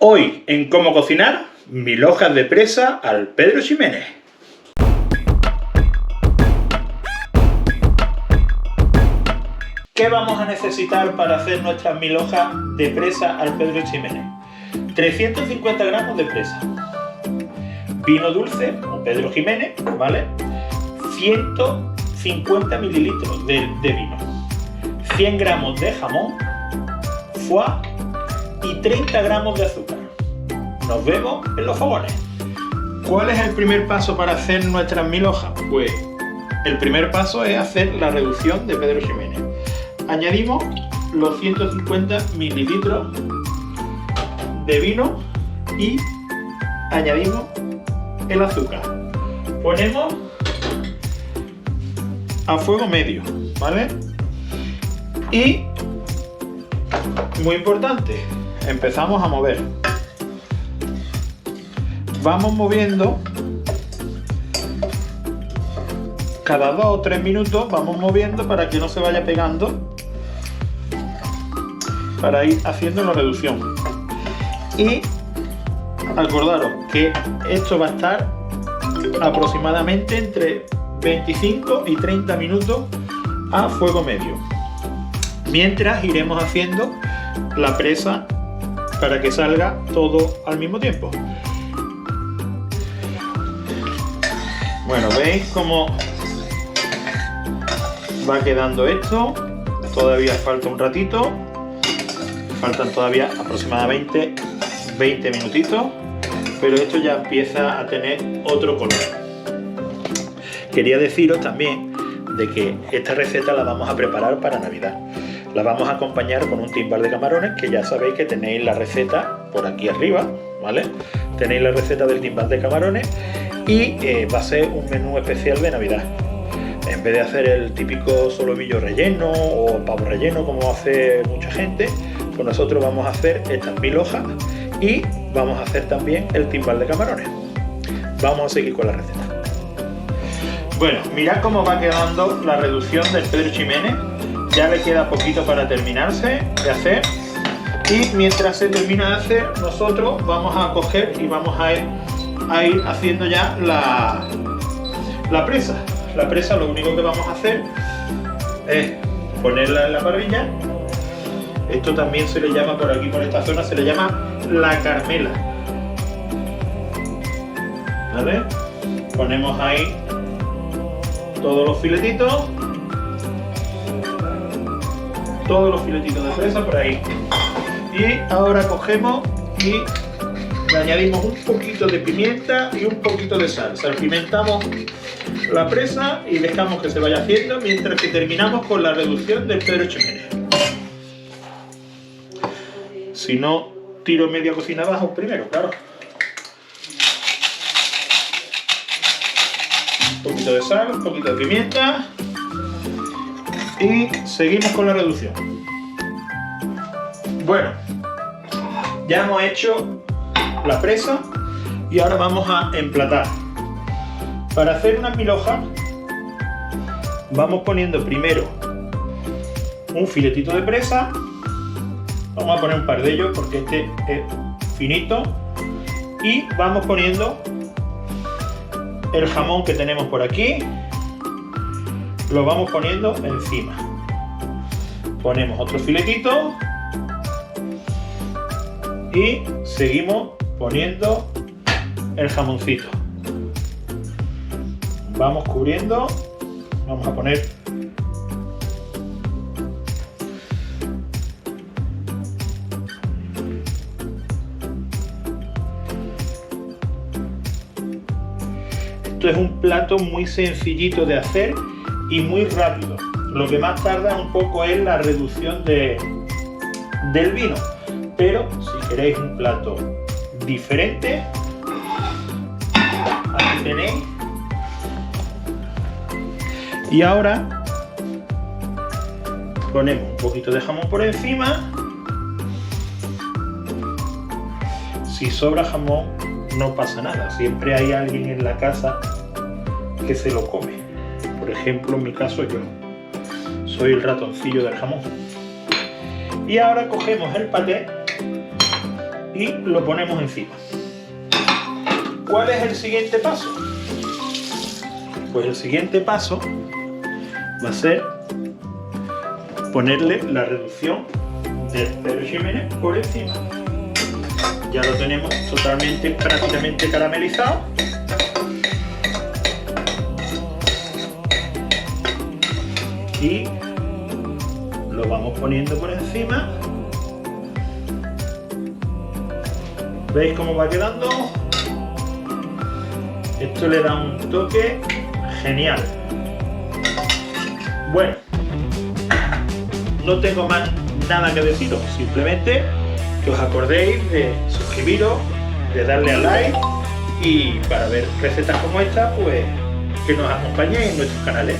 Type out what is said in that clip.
Hoy en Cómo Cocinar, 1000 hojas de presa al Pedro Ximénez. ¿Qué vamos a necesitar para hacer nuestras 1000 hojas de presa al Pedro Ximénez? 350 gramos de presa, vino dulce o Pedro Ximénez, ¿vale? 150 mililitros de vino, 100 gramos de jamón, foie y 30 gramos de azúcar. Nos vemos en los fogones. ¿Cuál es el primer paso para hacer nuestras 1000 hojas? Pues el primer paso es hacer la reducción de Pedro Ximénez. Añadimos los 150 mililitros de vino y añadimos el azúcar. Ponemos a fuego medio, ¿vale? Y, muy importante, empezamos a mover. Vamos moviendo cada 2 o 3 minutos, vamos moviendo para que no se vaya pegando, para ir haciendo la reducción. Y acordaros que esto va a estar aproximadamente entre 25 y 30 minutos a fuego medio, mientras iremos haciendo la presa para que salga todo al mismo tiempo. Bueno, veis cómo va quedando esto. Todavía falta un ratito, faltan todavía aproximadamente 20 minutitos, pero esto ya empieza a tener otro color. Quería deciros también de que esta receta la vamos a preparar para Navidad. La vamos a acompañar con un timbar de camarones, que ya sabéis que tenéis la receta por aquí arriba, ¿vale? Tenéis la receta del timbar de camarones y va a ser un menú especial de Navidad. En vez de hacer el típico solomillo relleno o pavo relleno como hace mucha gente, pues nosotros vamos a hacer estas 1000 hojas y vamos a hacer también el timbal de camarones. Vamos a seguir con la receta. Bueno, mirad cómo va quedando la reducción del Pedro Ximénez. Ya le queda poquito para terminarse de hacer. Y mientras se termina de hacer, nosotros vamos a coger y vamos a ir haciendo ya la presa. La presa, lo único que vamos a hacer es ponerla en la parrilla. Esto también se le llama, por aquí, por esta zona, se le llama la carmela, ¿vale? Ponemos ahí todos los filetitos de presa por ahí. Y ahora cogemos y le añadimos un poquito de pimienta y un poquito de sal. Salpimentamos la presa y dejamos que se vaya haciendo mientras que terminamos con la reducción del Pedro Ximénez. Si no, tiro media cocina abajo primero, claro. Un poquito de sal, un poquito de pimienta y seguimos con la reducción. Bueno, ya hemos hecho la presa y ahora vamos a emplatar. Para hacer unas 1000 hojas vamos poniendo primero un filetito de presa. Vamos a poner un par de ellos porque este es finito. Y vamos poniendo el jamón que tenemos por aquí. Lo vamos poniendo encima. Ponemos otro filetito. Y seguimos poniendo el jamoncito. Vamos cubriendo. Vamos a poner esto es un plato muy sencillito de hacer y muy rápido. Lo que más tarda un poco es la reducción del vino, pero si queréis un plato diferente, aquí tenéis. Y ahora ponemos un poquito de jamón por encima. Si sobra jamón no pasa nada, siempre hay alguien en la casa que se lo come. Por ejemplo, en mi caso yo soy el ratoncillo del jamón. Y ahora cogemos el paté y lo ponemos encima. ¿Cuál es el siguiente paso? Pues el siguiente paso va a ser ponerle la reducción del Pedro Ximénez por encima. Ya lo tenemos totalmente, prácticamente caramelizado. Y lo vamos poniendo por encima. ¿Veis cómo va quedando? Esto le da un toque genial. Bueno, no tengo más nada que deciros, simplemente que os acordéis de suscribiros, de darle a like y para ver recetas como esta, pues que nos acompañéis en nuestros canales.